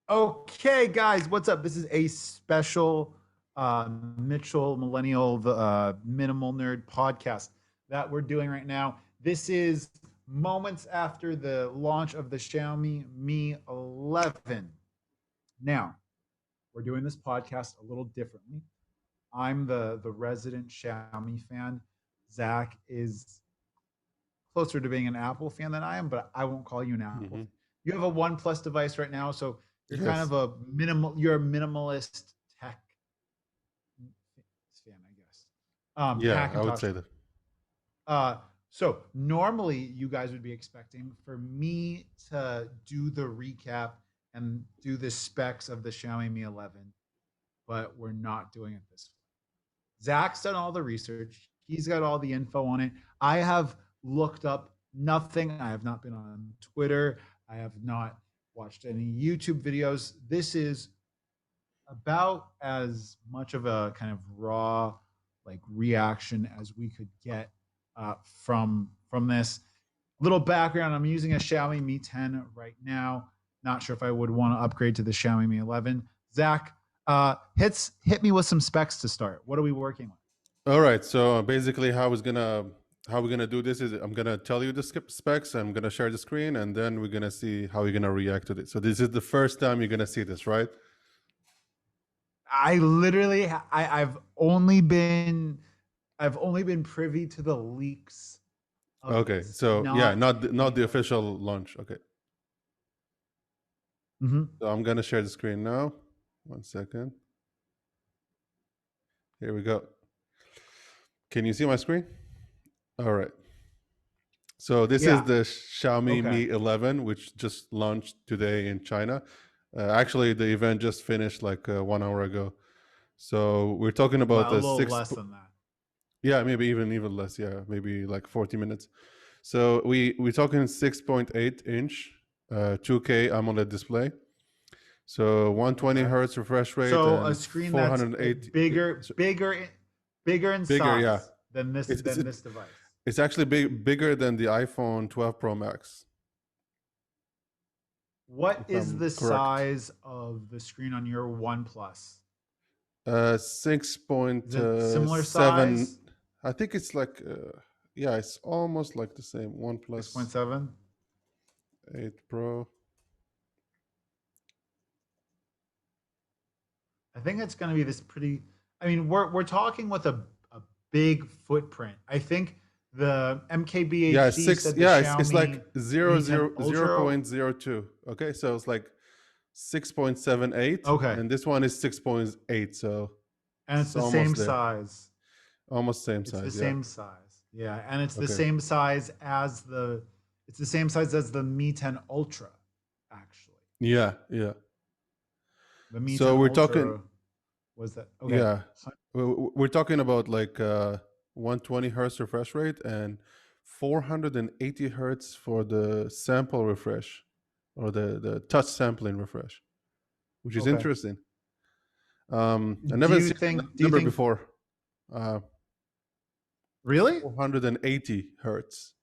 Okay, guys, what's up? This is a special Mitchell Millennial, the Minimal Nerd podcast that we're doing right now. This is moments after the launch of the Xiaomi Mi 11. Now, we're doing this podcast a little differently. I'm the resident Xiaomi fan. Zach is closer to being an Apple fan than I am, but I won't call you an Apple Hmm. fan. You have a OnePlus device right now, so you're kind Yes. of you're a minimalist tech fan, I guess. Yeah, I would Hackintosh say fan. that. Uh, so normally you guys would be expecting for me to do the recap and do the specs of the Xiaomi Mi 11, but we're not doing it this way. Zach's done all the research. He's got all the info on it. I have looked up nothing. I have not been on Twitter. I have not watched any YouTube videos. This is about as much of a kind of raw like reaction as we could get from this. Little background: I'm using a Xiaomi Mi 10 right now. Not sure if I would want to upgrade to the Xiaomi Mi 11. Zach, hit me with some specs to start. What are we working with? All right. So basically, how we're gonna do this is I'm gonna tell you the specs. I'm gonna share the screen, and then we're gonna see how you're gonna react to this. So this is the first time you're gonna see this, right? I literally I've only been privy to the leaks of Okay. this, So yeah, not not the anything. official launch. Okay. Mm-hmm. So I'm gonna share the screen now. 1 second. Here we go. Can you see my screen? All right. So this is Yeah. the Xiaomi Okay. Mi 11, which just launched today in China. Actually, the event just finished like 1 hour ago. So we're talking about Well, a the little less than that. yeah, maybe even less. Yeah, maybe like 40 minutes. So we're talking 6.8 inch, 2K AMOLED display. So 120 Okay. hertz refresh rate So a and screen that's 480 bigger in bigger. Yeah, size than it's it's this device. it's actually bigger than the iPhone 12 Pro Max, What if is I'm the correct. size of the screen on your OnePlus? Six Is point it similar seven. size? I think it's like yeah, it's almost like the same. Six point OnePlus seven. 8 Pro. I think it's going to be this pretty. I mean, we're talking with a big footprint. I think the Yeah, MKBHD six. said the Yeah, it's Xiaomi like zero Mi 10 zero zero Ultra. point zero two. Okay, so it's like 6.78, Okay, and this one is 6.8. So and it's it's the same almost there, size. almost same It's the size. Yeah. same size. Yeah, and it's the Okay. same size as the Mi 10 Ultra. Actually, Yeah, yeah. the Mi So 10 we're talking. Ultra was that okay? Yeah, we're talking about like 120 hertz refresh rate and 480 hertz for the sample refresh, or the touch sampling refresh, which is Okay. interesting. I Do never you seen the think? Do you number think? before. Uh, Really? 480 hertz.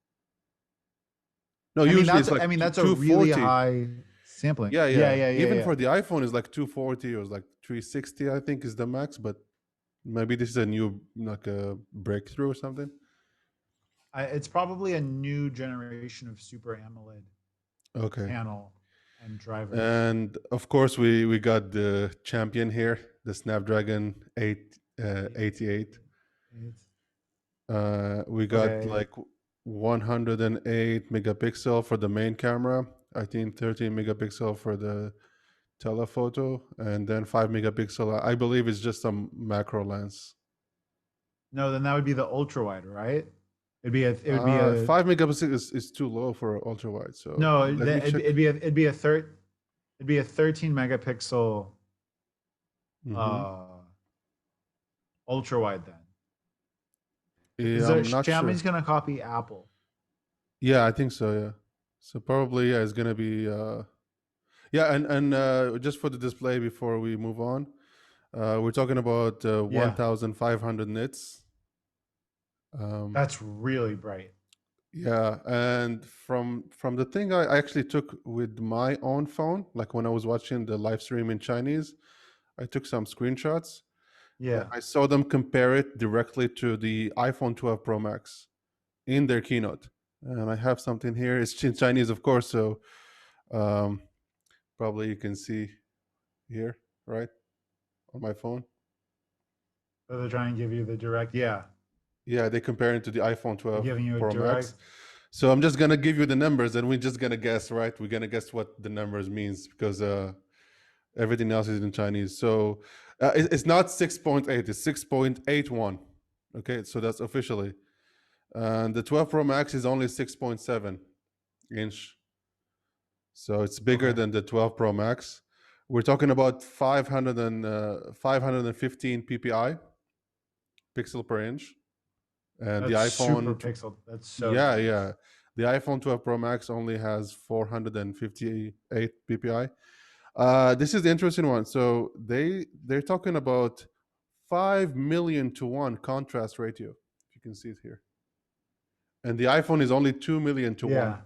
No, usually it's like that's a really 240. high sampling. Yeah, Yeah, yeah. yeah, yeah, Even yeah. for the iPhone is like 240 or like 360, I think is the max, but maybe this is a new like a breakthrough or something. It's probably a new generation of Super AMOLED Okay. panel and drivers. And of course, we got the champion here, the Snapdragon 88. It's, We got okay. like 108 megapixel for the main camera, I think 13 megapixel for the telephoto, and then 5 megapixel. I believe it's just a macro lens. No, then that would be the ultra wide, right? It would be a 5 megapixel is too low for ultra wide. So no, let me check. it'd be a 13 megapixel Hmm. uh ultra wide then. Because Yeah, I'm not Xiaomi's sure. gonna copy Apple. Yeah, I think so. Yeah. So probably yeah, it's gonna be yeah, and just for the display before we move on, we're talking about Yeah, 1,500 nits. Um, that's really bright. Yeah, and from the thing I actually took with my own phone, like when I was watching the live stream in Chinese, I took some screenshots. Yeah. I saw them compare it directly to the iPhone 12 Pro Max in their keynote. And I have something here. It's in Chinese, of course, so um, probably you can see here, right, on my phone. So they're trying to give you the direct. Yeah. Yeah, they compare it to the iPhone They're 12 giving you a Pro Max. direct. So I'm just gonna give you the numbers, and we're just gonna guess, right? We're gonna guess what the numbers means because everything else is in Chinese. So it's not 6.8; it's 6.81. Okay, so that's officially. And the 12 Pro Max is only 6.7 inch, so it's bigger Okay. than the 12 Pro Max. We're talking about 515 ppi pixel per inch, and the That's super iPhone pixel. That's so Yeah, nice. yeah. The iPhone 12 Pro Max only has 458 ppi. This is the interesting one. So they're talking about 5 million to 1 contrast ratio. If you can see it here, and the iPhone is only 2 million to 1. Yeah.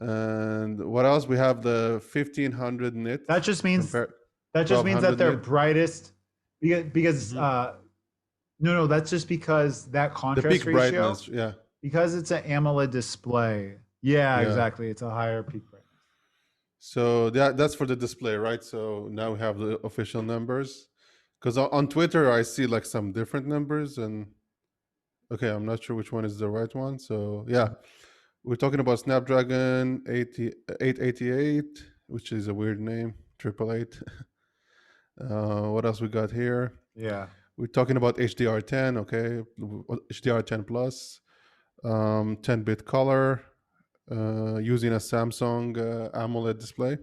And what else? We have the 1500 nit That just means compared that just means that 1200 they're nit. brightest because Mhm. no, that's just because that The contrast peak ratio, brightness. Yeah, because it's an AMOLED display. Yeah, yeah. exactly. It's a higher peak brightness. So that's for the display, right? So now we have the official numbers. Because on Twitter I see like some different numbers, and okay, I'm not sure which one is the right one. So yeah, we're talking about Snapdragon 888, which is a weird name, 888. What else we got here? Yeah. We're talking about HDR10, okay, HDR10 plus, 10-bit color, using a Samsung AMOLED display.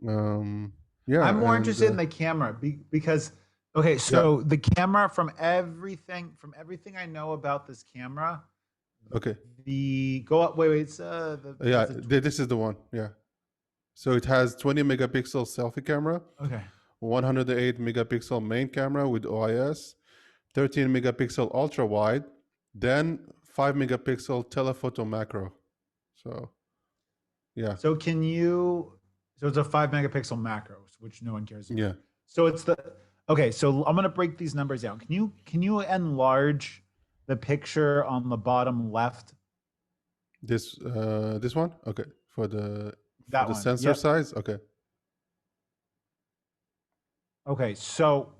Um, I'm yeah, more and interested in the camera because okay, yeah, so the camera from everything I know about this camera, okay, the go up wait, it's yeah, is it this is the one. Yeah, so it has 20 megapixel selfie camera, okay. 108 megapixel main camera with OIS, 13 megapixel ultra wide, then 5 megapixel telephoto macro. So yeah, So it's a 5 megapixel macro, which no one cares about. yeah. So it's the okay, so I'm gonna break these numbers down. Can you enlarge the picture on the bottom left? This one, okay, for That the one. sensor Yep. size, okay. Okay, so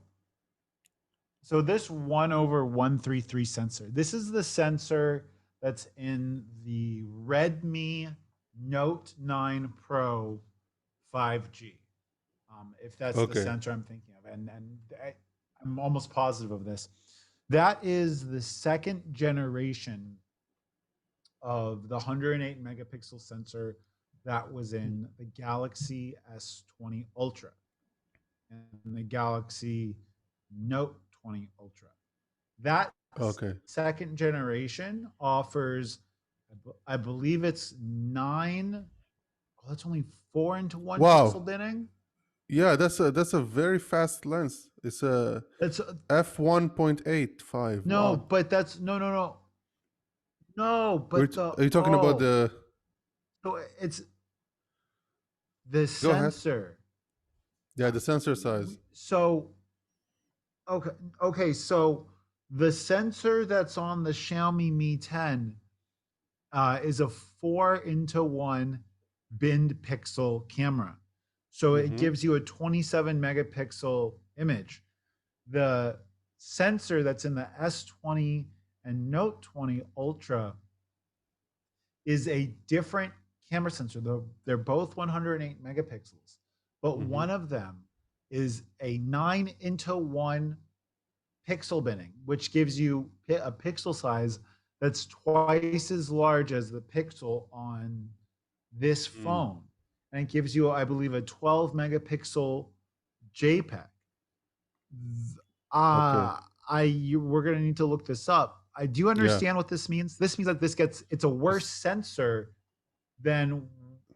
this 1/133 sensor. This is the sensor that's in the Redmi Note 9 Pro 5G. If that's the Okay. sensor I'm thinking of, I'm almost positive of this. That is the second generation of the 108 megapixel sensor that was in the Galaxy S20 Ultra and the Galaxy Note 20 Ultra. That Okay. second generation offers, I believe it's nine. Oh, that's only 4:1 pixel Wow. binning. Yeah, that's a very fast lens. It's a It's f1.85. no, Wow. but that's no, no, no, no. But Are you talking about the? so it's the Go ahead. sensor. Yeah, the sensor size. So okay, okay. So the sensor that's on the Xiaomi Mi 10 is a 4:1 binned pixel camera. So it Mm-hmm. gives you a 27 megapixel image. The sensor that's in the S20 and Note 20 Ultra is a different camera sensor. They're both 108 megapixels, but Mm-hmm. one of them is a 9:1 pixel binning, which gives you a pixel size that's twice as large as the pixel on this Mm. phone. And it gives you, I believe, a 12 megapixel JPEG. Okay. We're gonna need to look this up. I do Yeah. understand what this means. This means that it's a worse sensor than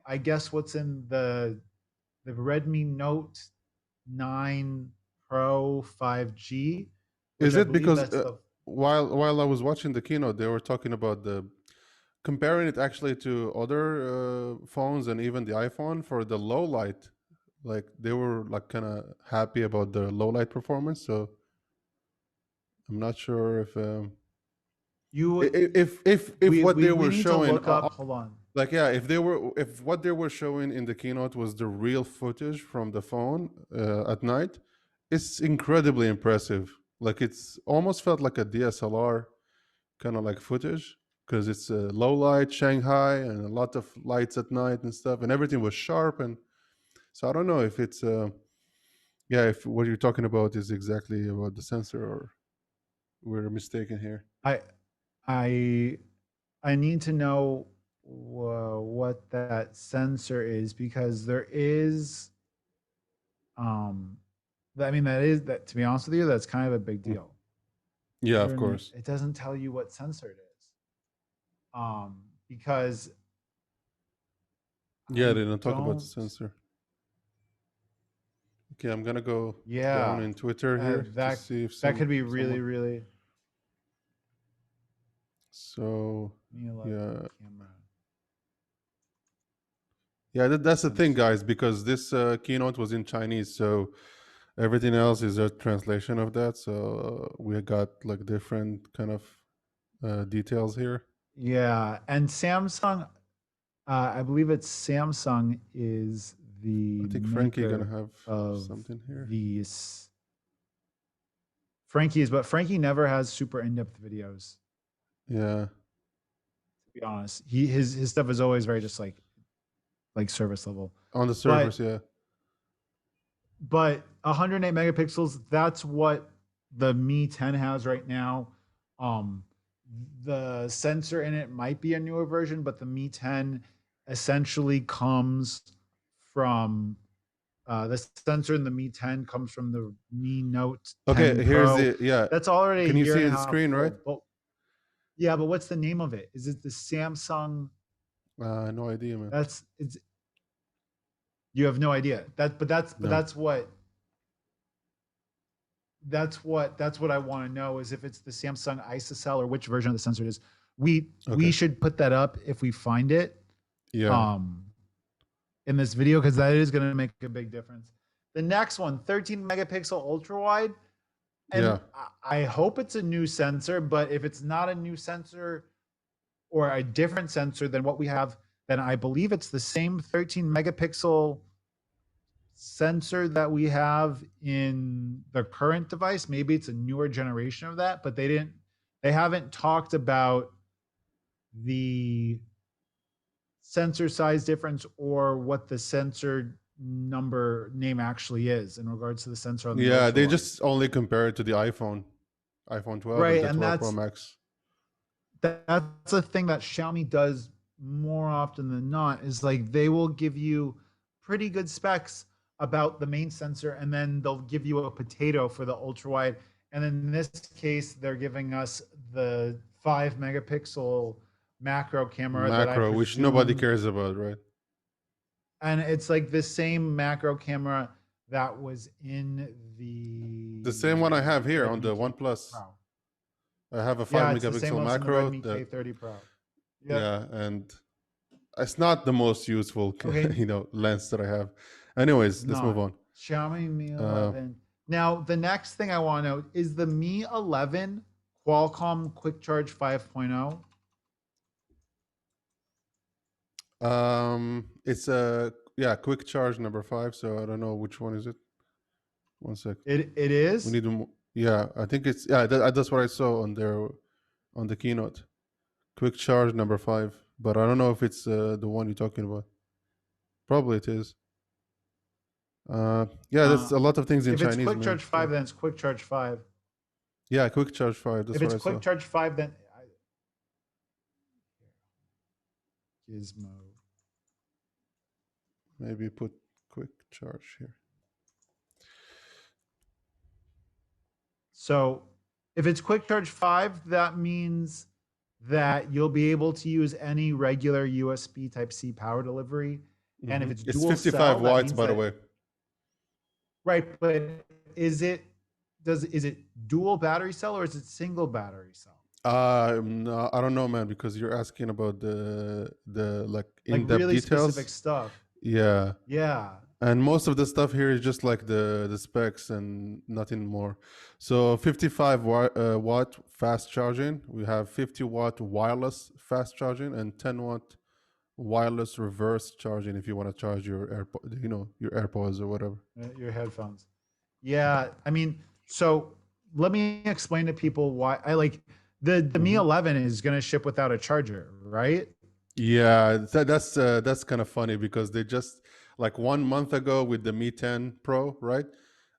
I guess what's in the Redmi Note 9 Pro 5G, which Is I it believe because that's the while I was watching the keynote, they were talking about the comparing it actually to other phones and even the iPhone for the low light. Like they were like kind of happy about the low light performance. So I'm not sure if You if what they we were need to showing, look up. Hold on. like yeah, if what they were showing in the keynote was the real footage from the phone at night, it's incredibly impressive. Like it's almost felt like a DSLR kind of like footage because it's low light Shanghai and a lot of lights at night and stuff, and everything was sharp. And so I don't know if it's yeah, if what you're talking about is exactly about the sensor or we're mistaken here. I I I need to know what that sensor is because there is um I mean that is that to be honest with you that's kind of a big Mm. deal. Yeah, of course. It doesn't tell you what sensor it is. Because Yeah, I they didn't talk about the don't sensor. Okay, I'm gonna go down yeah, in Twitter here to that see if that could be someone. really So MiLLENNIAL yeah, camera yeah, that's the thing, sensor. guys, because this keynote was in Chinese, so everything else is a translation of that. So we got like different kind of details here. Yeah, and Samsung, I believe it's Samsung is I the think Frankie gonna maker have of something here. these Frankie's, but Frankie never has super in-depth videos, Yeah, to be honest. His stuff is always very just like service level. on the But servers. Yeah, 108 megapixels, that's what the Mi 10 has right now. Um, the sensor in it might be a newer version, but the Mi 10 essentially comes from the sensor in the Mi 10 comes from the Mi Note 10 okay, here's Pro. the, yeah, That's already a can you year see and a the half screen, right? old. But yeah, but what's the name of it? Is it the Samsung? No idea, man. That's it's you have no idea. No. That's what I want to know is if it's the Samsung ISOCELL or which version of the sensor it is. We Okay. should put that up if we find it Yeah. um in this video because that is going to make a big difference. The next one, 13 megapixel ultra wide. And Yeah. I hope it's a new sensor, but if it's not a new sensor or a different sensor than what we have, then I believe it's the same 13 megapixel sensor that we have in the current device. Maybe it's a newer generation of that, but they haven't talked about the sensor size difference or what the sensor number name actually is in regards to the sensor on the Yeah. ultra They wide. just only compare it to the iPhone 12 and Right. the And 12 Pro Max. that's a thing that Xiaomi does more often than not is like they will give you pretty good specs about the main sensor and then they'll give you a potato for the ultra wide. And in this case, they're giving us the 5 megapixel macro camera that I Macro, which nobody presume, cares about, right? and it's like the same macro camera that was in The same one I the have here on Redmi the K OnePlus. Pro. I have a 5 Yeah, it's the same megapixel one that's in the macro Redmi that, K30 Pro. Yep. yeah, and it's not the most useful, Okay, lens that I have. Anyways, it's let's move not. on. Xiaomi Mi Uh, 11. Now, the next thing I want to know is the Mi 11 Qualcomm Quick Charge 5.0. it's a, yeah, quick charge number 5. So I don't know which one is it. One sec. It We is. need to. Yeah, I think it's, yeah. That's what I saw on the keynote. Quick charge number 5, but I don't know if it's the one you're talking about. Probably it is. Yeah, Uh, there's a lot of things in if it's Chinese, Quick man. Charge 5, So then it's Quick Charge 5. yeah, quick charge 5. If That's what it's I Quick saw. Charge 5, then Gizmo. Maybe put quick charge here. So if it's Quick Charge 5, that means that you'll be able to use any regular USB Type-C power delivery. And if it's It's dual 55 cell, that watts, means by the that way. right, but is it is it dual battery cell or is it single battery cell? No, I don't know, man, because you're asking about the like Like in-depth really specific details. stuff. Yeah. Yeah. And most of the stuff here is just like the specs and nothing more. So 55 watt fast charging. We have 50-watt wireless fast charging and 10-watt wireless reverse charging if you want to charge your your AirPods or whatever. Your headphones. Yeah. I mean, so let me explain to people why I like the Mi hmm 11 is going to ship without a charger, right? Yeah, that's kind of funny because they just like 1 month ago with the Mi 10 Pro, right?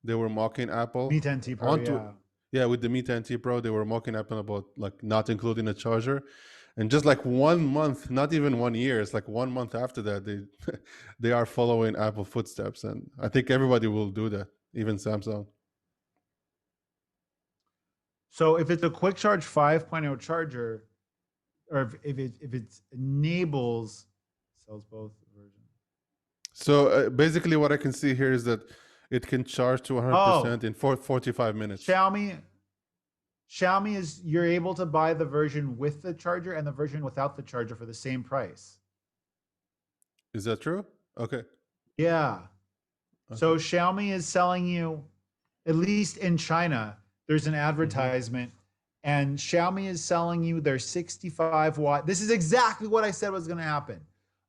They were mocking Mi Apple 10T Pro, onto yeah. yeah, with the Mi 10T Pro, they were mocking Apple about like not including a charger. And just like 1 month, not even 1 year, it's like 1 month after that, they they are following Apple footsteps. And I think everybody will do that, even Samsung. So if it's a quick charge 5.0 charger, or if it enables sells both versions. So basically, what I can see here is that it can charge to Oh, 100% in 45 minutes. Xiaomi Xiaomi is you're able to buy the version with the charger and the version without the charger for the same price. Is that true? Okay. Yeah. Okay. So Xiaomi is selling you, at least in China, there's an hmm advertisement, and Xiaomi is selling you their 65 watt. This is exactly what I said was going to happen.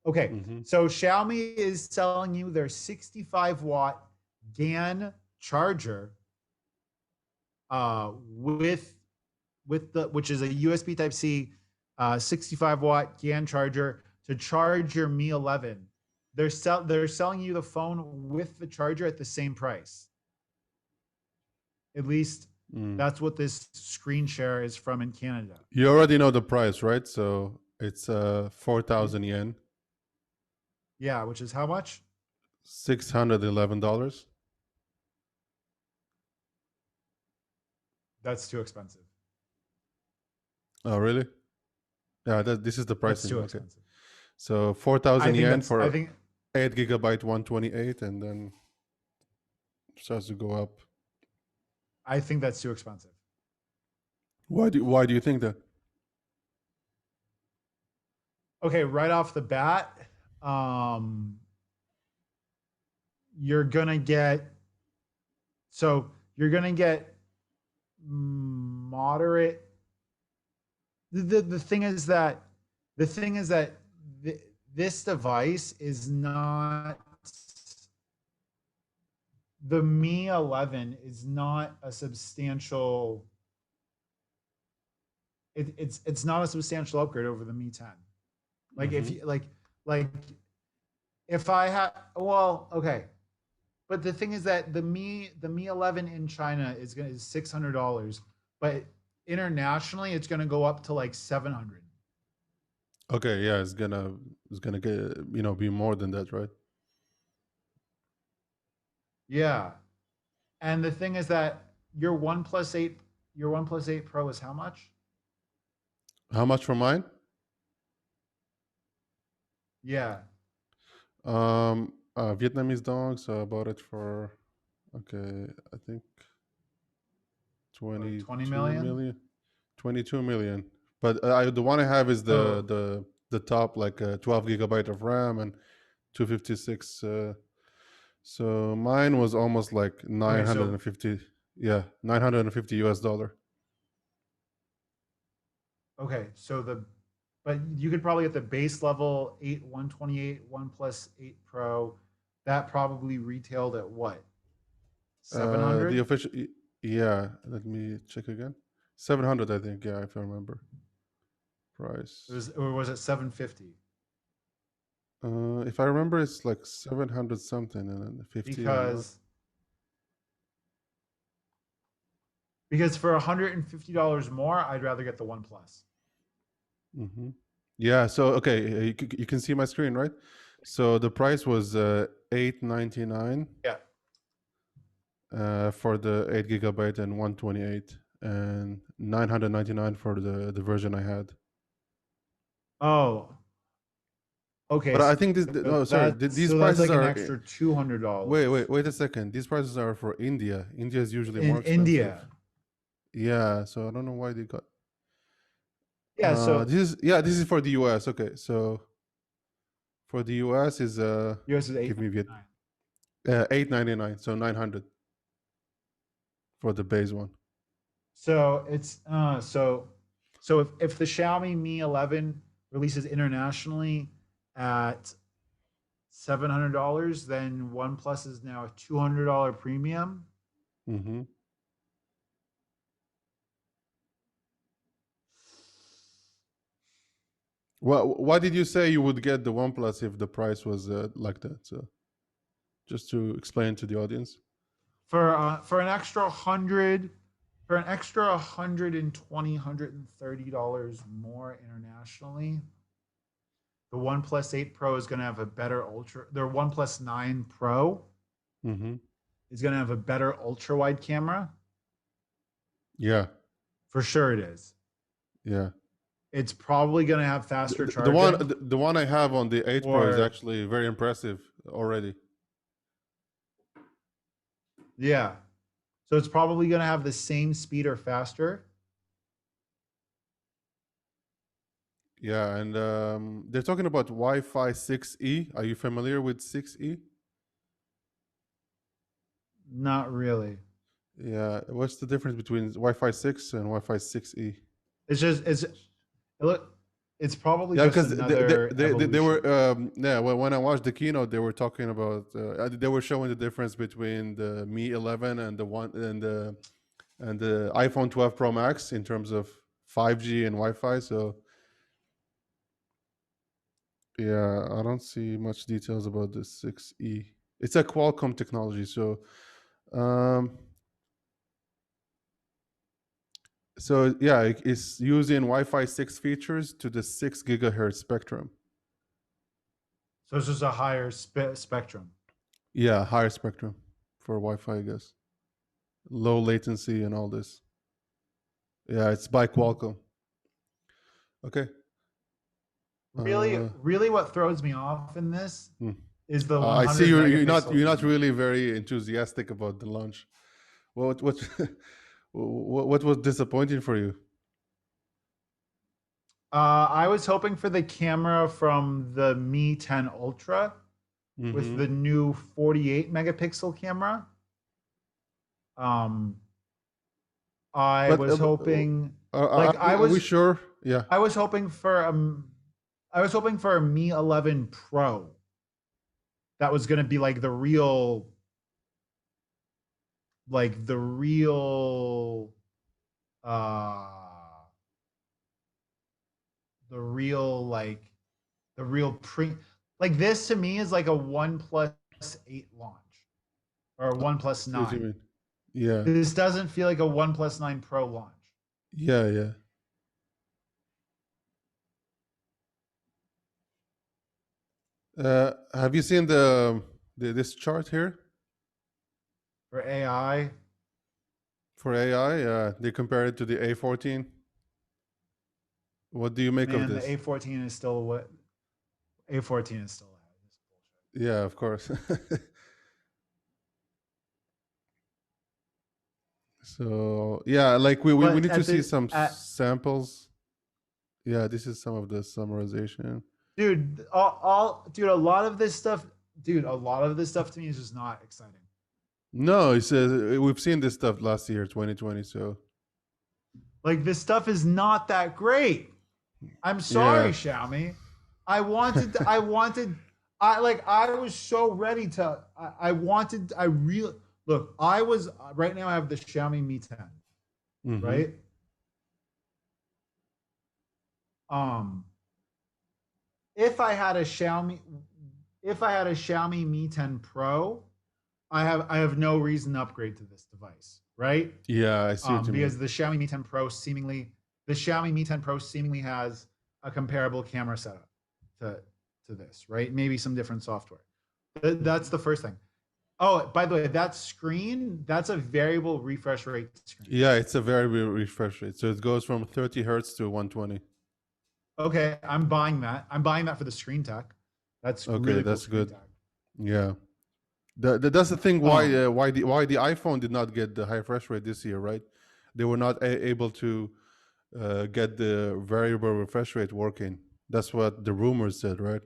Okay, hmm so Xiaomi is selling you their 65-watt GAN charger with the which is a USB Type C 65-watt GAN charger to charge your Mi 11. They're selling you the phone with the charger at the same price. At least Mm. that's what this screen share is from in Canada. You already know the price, right? So it's 4,000 yen, Yeah, which is how much? $611. That's too expensive. Oh, really? Yeah, this is the That's pricing. too Okay. expensive. So 4,000 yen I for think 8 gigabyte 128, and then starts to go up. I think that's too expensive. Why do you think that? Okay, right off the bat, um, you're gonna get you're gonna get moderate. The thing is that the thing is that this device is not the Mi 11 is not a substantial. It's not a substantial upgrade over the Mi 10. Like if hmm you like if I had well okay, but the thing is that the Mi 11 in China is $600, but internationally it's gonna go up to like 700. Okay, yeah, it's gonna get be more than that, right? Yeah, and the thing is that your OnePlus 8 Pro is how much? How much for mine? Yeah, Vietnamese dong, so I bought it for okay, I think like 20 22 million. million. 22 million. But the one I have is the So the the top, like 12 gigabyte of RAM and 256. So mine was almost like okay, so 950. Yeah, 950 US dollar. okay, so but you could probably get the base level 128 OnePlus 8 Pro. That probably retailed at what? The 700? official, yeah. Let me check again. 700, I think. Yeah, if I remember. Price. Or was it 750? If I remember, it's like 700 something and then 50. I'm not. Because for $150 more, I'd rather get the OnePlus. hmm Yeah. So okay, you can see my screen, right? So the price was 899 Yeah. for the 8 gigabyte and 128, and 999 for the version I had. Oh, Okay, But so I think this. No, sorry. These that's prices like an are. extra $200 Wait a second. These prices are for India. India is usually in more expensive. India. Yeah, so I don't know why they got. Yeah, so This is for the US. Okay, so for the US is yours is give me Viet 899. 899, so 900 for the base one. So it's if the Xiaomi Mi 11 releases internationally at $700, then OnePlus is now a $200 premium. Mm-hmm. Well, why did you say you would get the OnePlus if the price was like that? So just to explain to the audience. For an extra hundred for an extra 120 $130 more internationally, the OnePlus 8 Pro is going to have a better ultra. Their OnePlus 9 Pro Mm-hmm. is going to have a better ultra wide camera. Yeah, For sure, it is. yeah. It's probably going to have faster The one charging. the one I have on the 8 Pro is Or actually very impressive already. yeah, so it's probably going to have the same speed or faster. Yeah, and they're talking about Wi-Fi 6E. Are you familiar with 6E? Not really. Yeah, what's the difference between Wi-Fi 6 and Wi-Fi 6E? It's just look. It's probably Yeah, just because another they were evolution. yeah, when I watched the keynote, they were talking about they were showing the difference between the Mi 11 and the iPhone 12 Pro Max in terms of 5G and Wi-Fi. So yeah, I don't see much details about the 6E. It's a Qualcomm technology, so um, yeah, it's using Wi-Fi 6 features to the 6 GHz spectrum. So it's just a higher spectrum. Yeah, higher spectrum for Wi-Fi, I guess. Low latency and all this. Yeah, it's by Qualcomm. Okay. Really, Uh, really, what throws me off in this hmm. is the I see 100 you're megapixel not camera. really very enthusiastic about the launch. What what was disappointing for you? I was hoping for the camera from the Mi 10 Ultra with Mm-hmm. the new 48 megapixel camera. Um, I But was hoping, are we sure? Yeah. I was hoping for I was hoping for a Mi 11 Pro that was going to be like the real uh the real like the real pre like this to me is like a OnePlus 8 launch or a I OnePlus see what you 9. mean. Yeah. This doesn't feel like a OnePlus 9 Pro launch. Yeah, yeah. Have you seen this chart here For AI, for AI? They compare it to the A14. What do you make of man, the this? A14 is still what A14 is still ahead. This bullshit. Yeah, of course. So yeah, like we But need to at see the some at samples. Yeah, this is some of the summarization. dude, all dude, a lot of this stuff, dude, a lot of this stuff to me is just not exciting. No, it says we've seen this stuff last year, 2020. So Like this stuff is not that great. I'm yeah, sorry, Xiaomi. I wanted, I was so ready to, I wanted, I really, look, I was, right now I have the Xiaomi Mi 10, mm-hmm. right? Um, if I had a Xiaomi, if I had a Xiaomi Mi 10 Pro, I have no reason to upgrade to this device, right? Yeah, I see what you mean. Because the Xiaomi Mi 10 Pro seemingly has a comparable camera setup to to this, right? Maybe some different software. That's the first thing. Oh, by the way, that screen, that's a variable refresh rate screen. Yeah, it's a very refresh rate. So it goes from 30 hertz to 120. Okay, I'm buying that. I'm buying that for the screen tech. That's Okay, really cool that's screen good. tag. Yeah. That's the thing Um, why the iPhone did not get the high refresh rate this year, right? They were not able to get the variable refresh rate working. That's what the rumors said, right?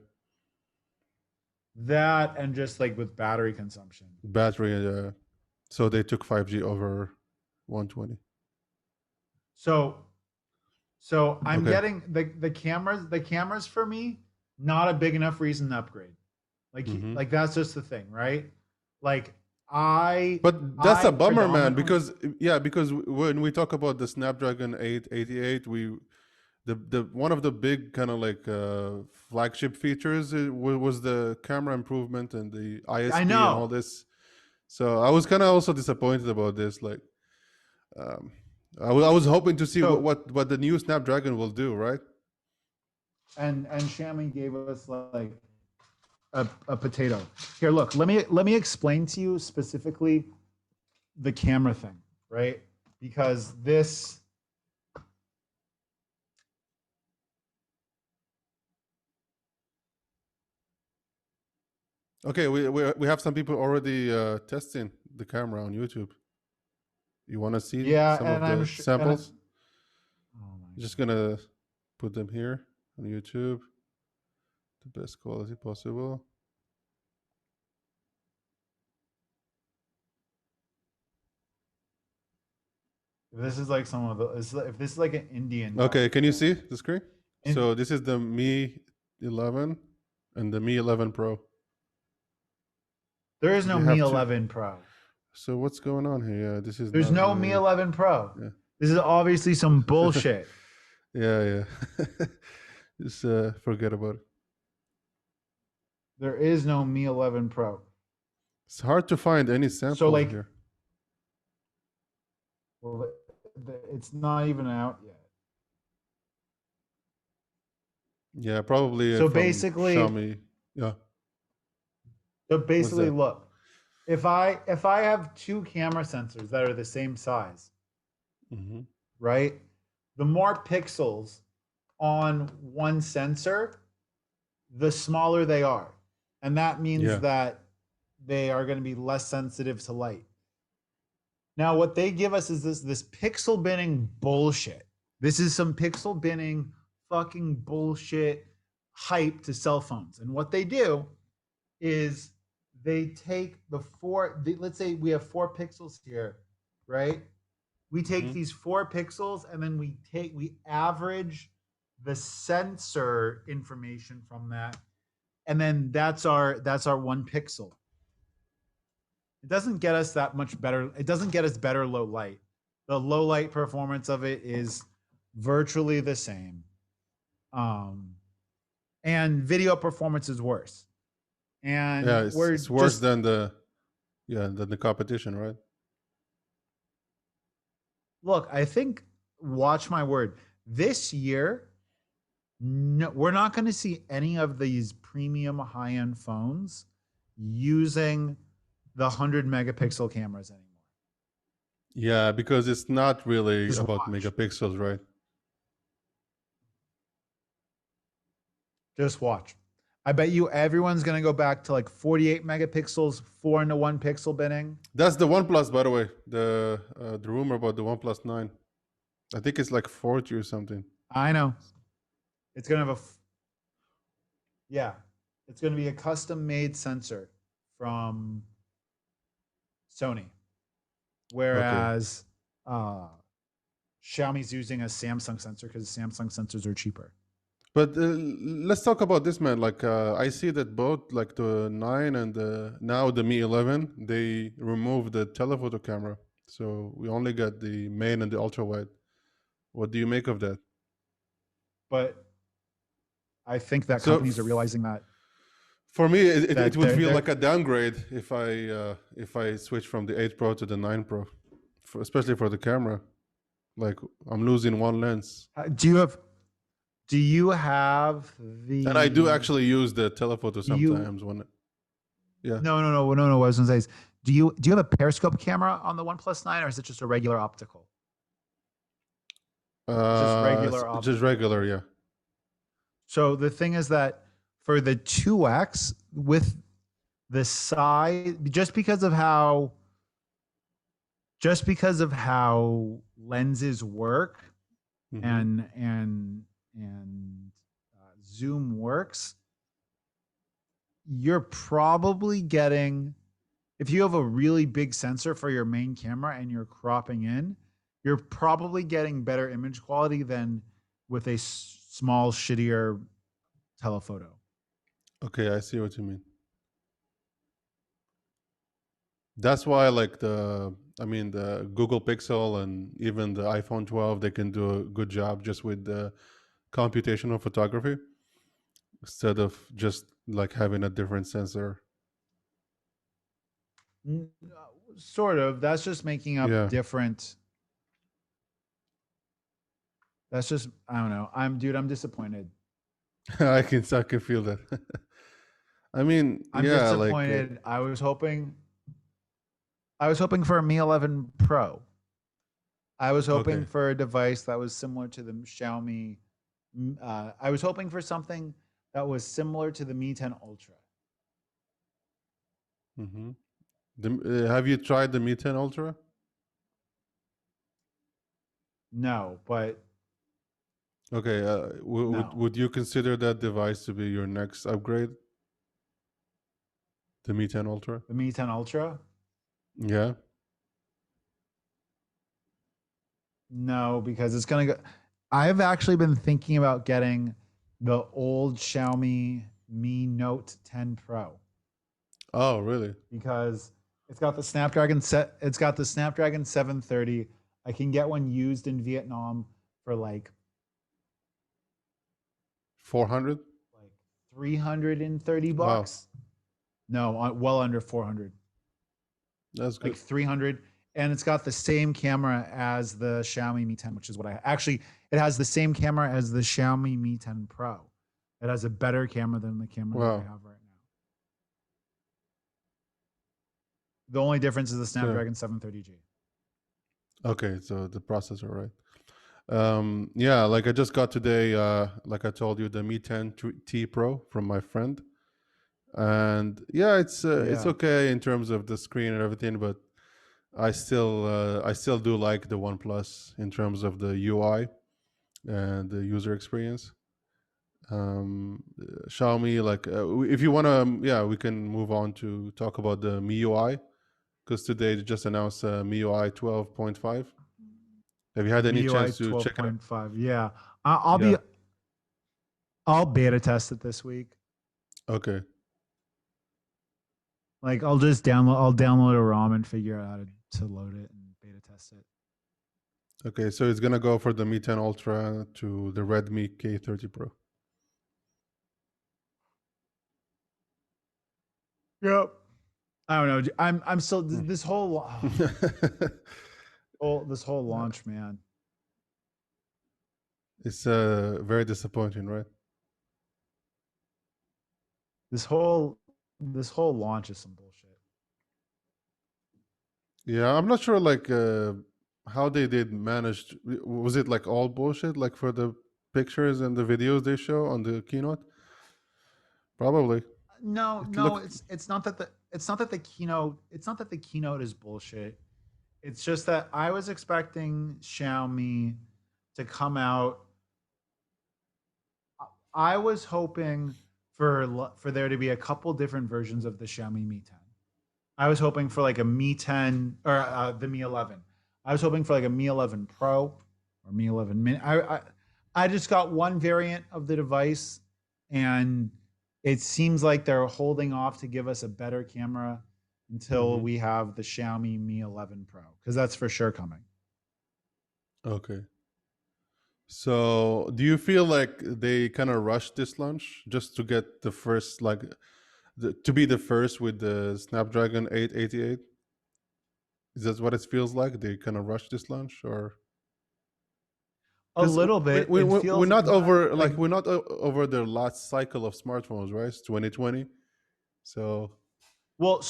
that and just like with battery consumption. Battery, so they took 5G over 120. So I'm Okay. getting the cameras for me, not a big enough reason to upgrade. Hmm. Like that's just the thing, right? Like I But that's a I bummer, man, predominantly because because when we talk about the Snapdragon 888, we the one of the big kind of like flagship features was the camera improvement and the I ISP and all know. this. So I was kind of also disappointed about this. Like, um, I was hoping to see So what the new Snapdragon will do, right? and Xiaomi gave us like a potato. Here, look, let me explain to you specifically the camera thing, right? Because this Okay, we have some people already testing the camera on YouTube. You want to see yeah, some of and the and samples? oh my Just god. gonna put them here on YouTube, the best quality possible. This is like some of the if this is like an Indian Okay, type can you thing. see the screen? And So this is the Mi 11 and the Mi 11 Pro. there is no They Mi have two. 11 Pro. So what's going on here? Yeah, this is There's not no Mi really. 11 Pro. Yeah, This is obviously some bullshit. yeah, yeah. Just forget about it. There is no Mi 11 Pro. It's hard to find any So samples like, here. well, it's not even out yet. Yeah, probably So from basically, Xiaomi. Yeah, so what's basically, that? look, if I have two camera sensors that are the same size, Hmm. right? The more pixels on one sensor, the smaller they are. And that means Yeah. that they are going to be less sensitive to light. Now, what they give us is this pixel binning bullshit. This is some pixel binning fucking bullshit hype to cell phones. And what they do is they take let's say we have 4 pixels here, right? We take Hmm. these 4 pixels and then we average the sensor information from that, and then that's our 1 pixel. It doesn't get us that much better. It doesn't get us better low light. The low light performance of it is virtually the same. Um, and video performance is worse. Yeah, And we're it's worse just than the competition, right? look, I think watch my word. This year, no, we're not going to see any of these premium high end phones using the 100 megapixel cameras anymore. Yeah, because it's not really Just about watch. megapixels, right? Just watch. I bet you everyone's going to go back to like 48 megapixels, 4:1 pixel binning. That's the OnePlus, by the way. The rumor about the OnePlus 9. I think it's like 40 or something. I know. It's going to have yeah, it's going to be a custom made sensor from Sony. Okay. Whereas Xiaomi's using a Samsung sensor because Samsung sensors are cheaper. But let's talk about this, man. Like, I see that both like the 9 and now the Mi 11, they removed the telephoto camera. So we only got the main and the ultra wide. What do you make of that? But I think that So companies are realizing that for me, it that would they're feel they're like a downgrade if I switch from the 8 Pro to the 9 Pro, especially for the camera. Like, I'm losing one lens, do you have and I do the actually use the telephoto do you sometimes when, yeah. no what I was gonna say is do you have a periscope camera on the OnePlus 9, or is it just a regular optical? It's just regular Just optical. regular, yeah. So the thing is that for the 2X with the size, just because of how lenses work Mm-hmm. and zoom works, you're probably getting, if you have a really big sensor for your main camera and you're cropping in, you're probably getting better image quality than with a small, shittier telephoto. Okay, I see what you mean. That's why, like I mean, the Google Pixel and even the iPhone 12, they can do a good job just with the computational photography instead of just like having a different sensor. Sort of. That's just making up Yeah, different. That's just, I don't know. I'm disappointed. I can feel that. I mean, I'm yeah, like disappointed. I was hoping for a Mi 11 Pro. I was hoping okay. for a device that was similar to the Xiaomi. I was hoping for something that was similar to the Mi 10 Ultra. Mm-hmm. Have you tried the Mi 10 Ultra? No, but Okay, no. would you consider that device to be your next upgrade, the Mi 10 Ultra? The Mi 10 Ultra? Yeah. No, because it's going to go. I've actually been thinking about getting the old Xiaomi Mi Note 10 Pro Oh, really? because it's got the Snapdragon 730. I can get one used in Vietnam for $400? like 330 Wow, bucks. No, well under 400. that's Like good. 300, and it's got the same camera as the Xiaomi Mi 10, which is what I actually, it has the same camera as the Xiaomi Mi 10 Pro. It has a better camera than the camera that I Wow. have right now. The only difference is the So, Snapdragon 730G. okay, so the processor, right? Yeah, like I just got today, like I told you, the Mi 10 T Pro from my friend. And yeah, it's Yeah. okay in terms of the screen and everything, but I still do like the OnePlus in terms of the UI and the user experience. Xiaomi, like if you want to, yeah, we can move on to talk about the MIUI because today they just announced MIUI 12.5. Have you had any MIUI chance to check it out? 12.5. Yeah. I'll Yeah. be, I'll beta test it this week. Okay. Like I'll download a ROM and figure out how to load it and beta test it. Okay. So it's gonna go for the Mi 10 Ultra to the Redmi K30 Pro. Yep. I don't know. I'm still this whole this whole launch, man. It's very disappointing, right? This whole this whole launch is some bullshit. Yeah, I'm not sure like how they did manage. Was it like all bullshit, like for the pictures and the videos they show on the keynote? Probably. No, It no, looked. it's not that the keynote is bullshit. It's just that I was expecting Xiaomi to come out. I was hoping for there to be a couple different versions of the Xiaomi Mi 10. I was hoping for like a Mi 10 or the Mi 11. I was hoping for like a Mi 11 Pro or Mi 11 Mini. I just got one variant of the device, and it seems like they're holding off to give us a better camera until Hmm. we have the Xiaomi Mi 11 Pro because that's for sure coming. Okay. So, do you feel like they kind of rushed this launch just to get the first, like, to be the first with the Snapdragon 888? Is that what it feels like? They kind of rushed this launch, or A because little bit. It we're feels not over, like like we're not over the last cycle of smartphones, right? It's 2020. So, well,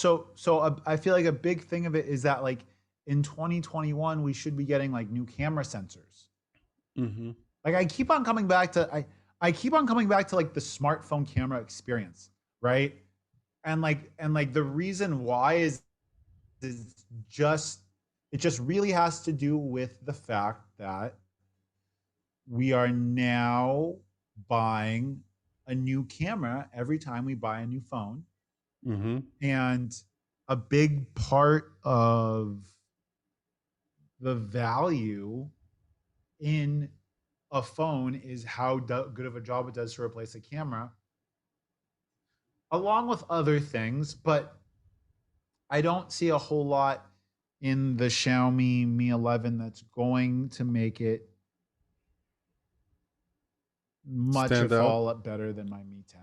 I feel like a big thing of it is that like in 2021 we should be getting like new camera sensors. hmm Like I keep on coming back to I keep on coming back to like the smartphone camera experience, right? And the reason why is just it just really has to do with the fact that we are now buying a new camera every time we buy a new phone. Mm-hmm. And a big part of the value in a phone is how good of a job it does to replace a camera, along with other things. But I don't see a whole lot in the Xiaomi Mi 11 that's going to make it much Stand if out. all better than my Mi 10.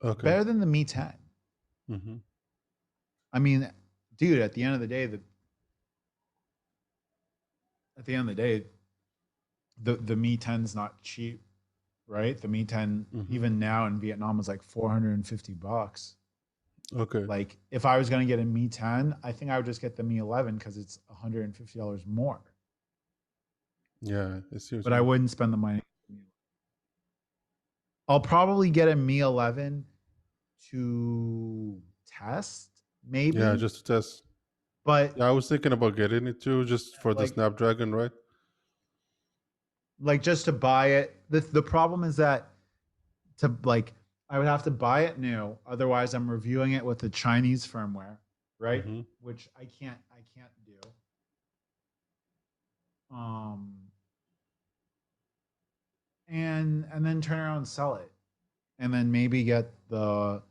Okay. Better than the Mi 10. Mm-hmm. I mean, dude, at the end of the day, the Mi 10's not cheap, right? The Mi 10 Mm-hmm. even now in Vietnam is like $450. Okay. Like if I was going to get a Mi 10, I think I would just get the Mi 11 cuz it's $150 more. Yeah, I see what But you I mean. wouldn't spend the money. I'll probably get a Mi 11 to test Yeah, maybe, just to test. but Yeah, I was thinking about getting it too, just for the like Snapdragon, right? just to buy it. The problem is that to like I would have to buy it new. Otherwise, I'm reviewing it with the Chinese firmware, right? Mm-hmm. Which I can't do. Um, and then turn around and sell it, and then maybe get the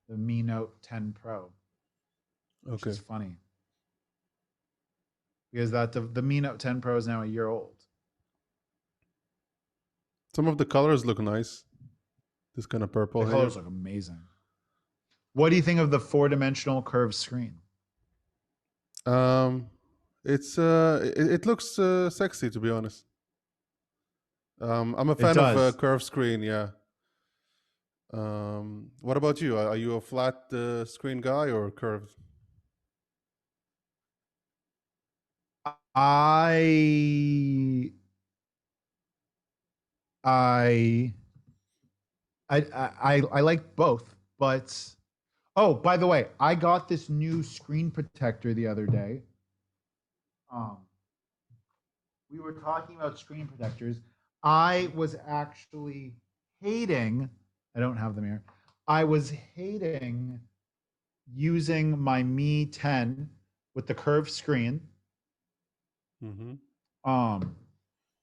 Mi Note 10 Pro, which Okay. is funny because the Mi Note 10 Pro is now a year old. Some of the colors look nice. This kind of The purple here. colors look amazing. What do you think of the four-dimensional curved screen? Um, it looks sexy, to be honest. I'm a It fan of does. curved screen. Yeah. What about you? Are you a flat screen guy or curved? I I I like both, but oh, by the way, I got this new screen protector the other day. Um, we were talking about screen protectors. I was actually hating. I don't have them here. I was hating using my Mi 10 with the curved screen. Mm-hmm. Um,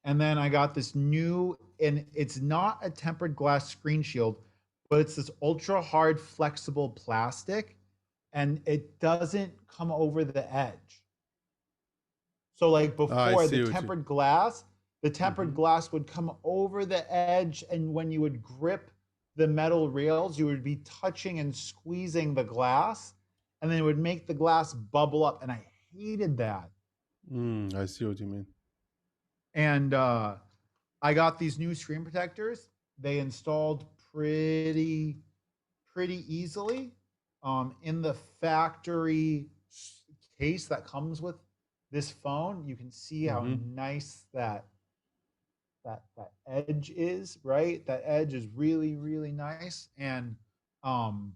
and then I got this new, and it's not a tempered glass screen shield, but it's this ultra hard, flexible plastic, and it doesn't come over the edge. So, like I before, see what you. the tempered Mm-hmm. glass would come over the edge, and when you would grip the metal rails, you would be touching and squeezing the glass, and then it would make the glass bubble up, and I hated that. I see what you mean. And I got these new screen protectors. They installed pretty easily in the factory case that comes with this phone. You can see how Mm-hmm. nice that edge is, right? That edge is really nice. And um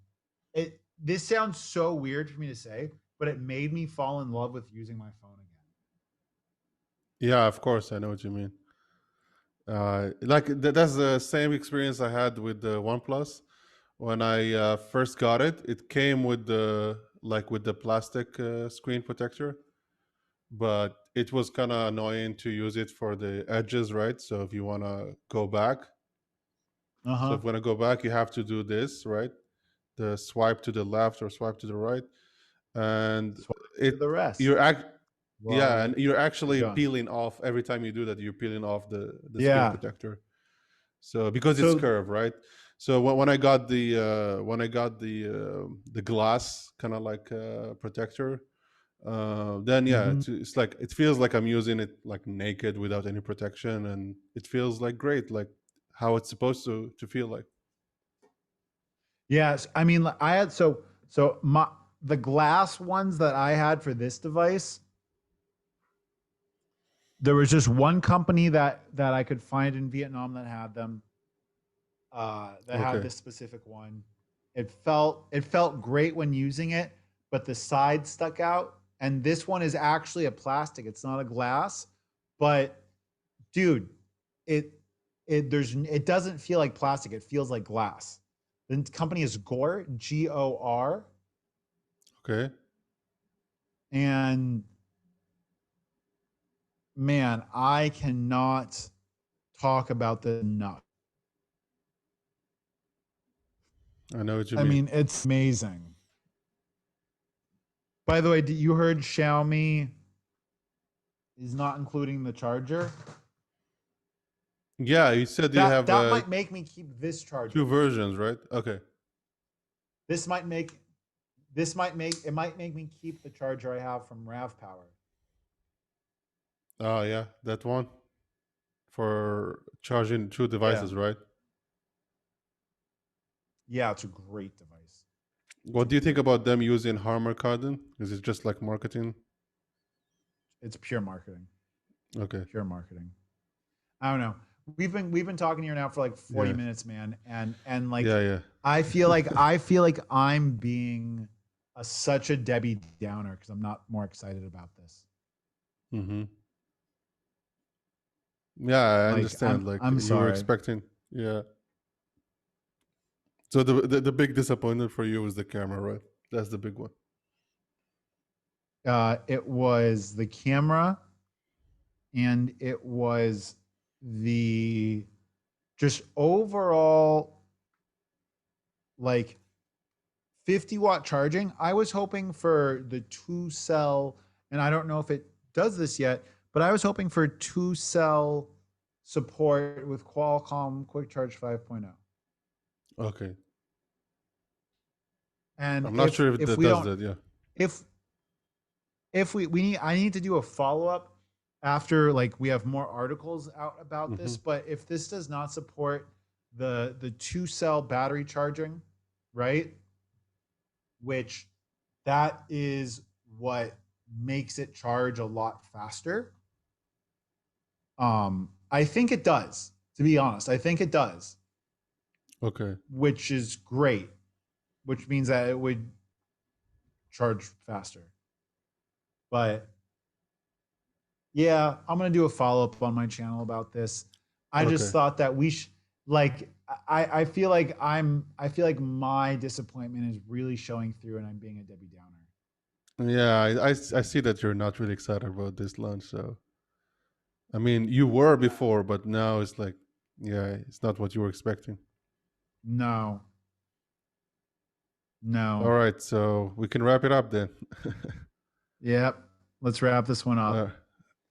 it this sounds so weird for me to say, but it made me fall in love with using my phone again. Yeah, of course, I know what you mean. Like that's the same experience I had with the OnePlus when I first got it. It came with the with the plastic screen protector, but it was kind of annoying to use it for the edges, right? So if you want to go back, so Uh-huh. if you want to go back, you have to do this, right? The swipe to the left or swipe to the right, and Swipe to it the rest you're act yeah, while and you're you're actually done. peeling off every time you do that. You're peeling off the screen Yeah. protector. So because it's So curved, right? So when I got the glass kind of protector, then yeah, mhm. it's like it feels like I'm using it like naked without any protection, and it feels like great, like how it's supposed to feel like. Yes, I mean, I had so my the glass ones that I had for this device. There was just one company that I could find in Vietnam that had them. that had Okay. this specific one. It felt great when using it, but the side stuck out. And this one is actually a plastic. It's not a glass, but dude, it it doesn't feel like plastic. It feels like glass. The company is Gore, Gor, Okay. and man, I cannot talk about this enough. I know what you I mean. mean, it's amazing. By the way, you heard Xiaomi is not including the charger? Yeah, you said you That have that might make me keep this two charger. versions, right? Okay. This might make it might make me keep the charger I have from Rav Power. Oh, yeah, that one for charging two Yeah. devices, right? Yeah, it's a great device. What do you think about them using Harmer Kardon? Is it just like marketing? It's pure marketing. Okay. Pure marketing. I don't know. We've been talking here now for like 40 Yeah. minutes, man. And like Yeah, yeah. I feel like I'm being such a Debbie Downer because I'm not more excited about this. Mm-hmm. Yeah, I Like understand. Like I'm you were sorry. expecting. Yeah. So the big disappointment for you was the camera, right? That's the big one. It was the camera and it was the just overall like 50-watt charging. I was hoping for the two cell, and I don't know if it does this yet, but I was hoping for two cell support with Qualcomm Quick Charge 5.0. Okay. And I'm not sure if if that we does don't that. Yeah. if we need I need to do a follow up after like we have more articles out about Mm-hmm. this, but if this does not support the two cell battery charging, right? Which that is what makes it charge a lot faster. I think it does, to be honest. I think it does, Okay. which is great, which means that it would charge faster. But yeah, I'm gonna do a follow up on my channel about this. I just Okay. thought that we like I feel like I feel like my disappointment is really showing through, and I'm being a Debbie Downer. Yeah, I see that you're not really excited about this launch. So I mean, you were before, but now it's like, yeah, it's not what you were expecting. No, All no. right, so we can wrap it up then. Yep. Let's wrap this one uh, up.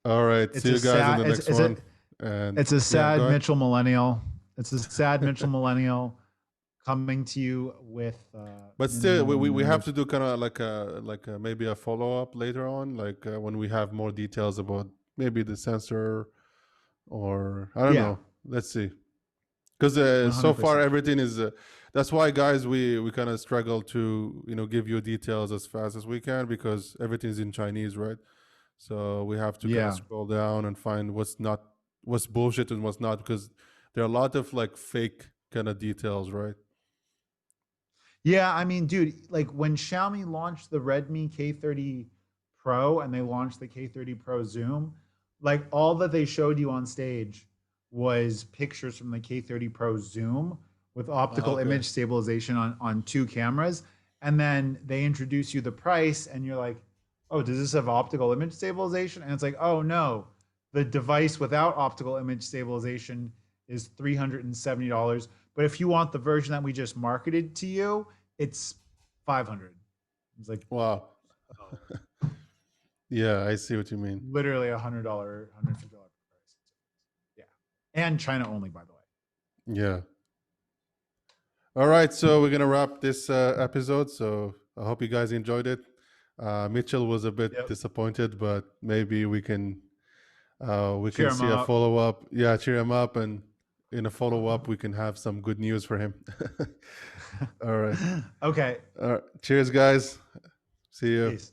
all right, It's see a you guys in sad the next one. And it's a yeah, sad go ahead. Mitchell millennial. It's a sad Mitchell millennial coming to you with But still, minimal we have nerd. to do kind of like a maybe a follow up later on, like when we have more details about maybe the sensor or I don't Yeah, know. Let's see. Because so far 100%. everything is that's why guys we kind of struggle to give you details as fast as we can because everything's in Chinese, right? So we have to kind of Yeah. scroll down and find what's bullshit and what's not because there are a lot of like fake kind of details, right? Yeah, I mean, dude, like when Xiaomi launched the Redmi K30 Pro and they launched the K30 Pro Zoom, like all that they showed you on stage was pictures from the K30 Pro Zoom with optical Okay. image stabilization on two cameras. And then they introduce you the price, and you're like, oh, does this have optical image stabilization? And it's like, oh, no, the device without optical image stabilization is $370. But if you want the version that we just marketed to you, it's 500. It's like, Wow. oh, Yeah, I see what you mean. literally $100, $150 price. Yeah. And China only, by the way. Yeah. All right, so we're gonna wrap this episode. So I hope you guys enjoyed it. Mitchell was a bit Yep. disappointed, but maybe we Cheer can them see a up. follow up. Yeah, cheer him up, and in a follow up, we can have some good news for him. All right. Okay. All right. Cheers, guys. See you. Peace.